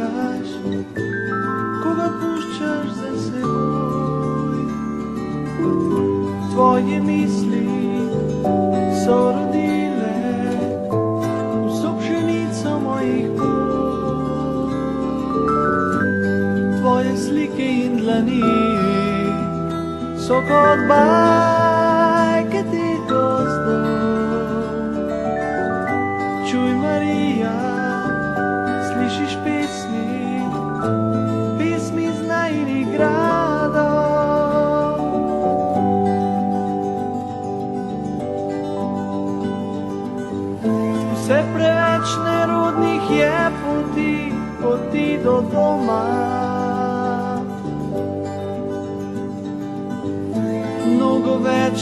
Marijaš, koga puščaš za seboj. Tvoje misli so rodile vso pšenico mojih pol. Tvoje slike in dlani so kot bajke teh gozdov. Čuj, Marija, slišiš pesmi z najinih gradov. Vse preveč nerodnih je poti do doma. Mnogo več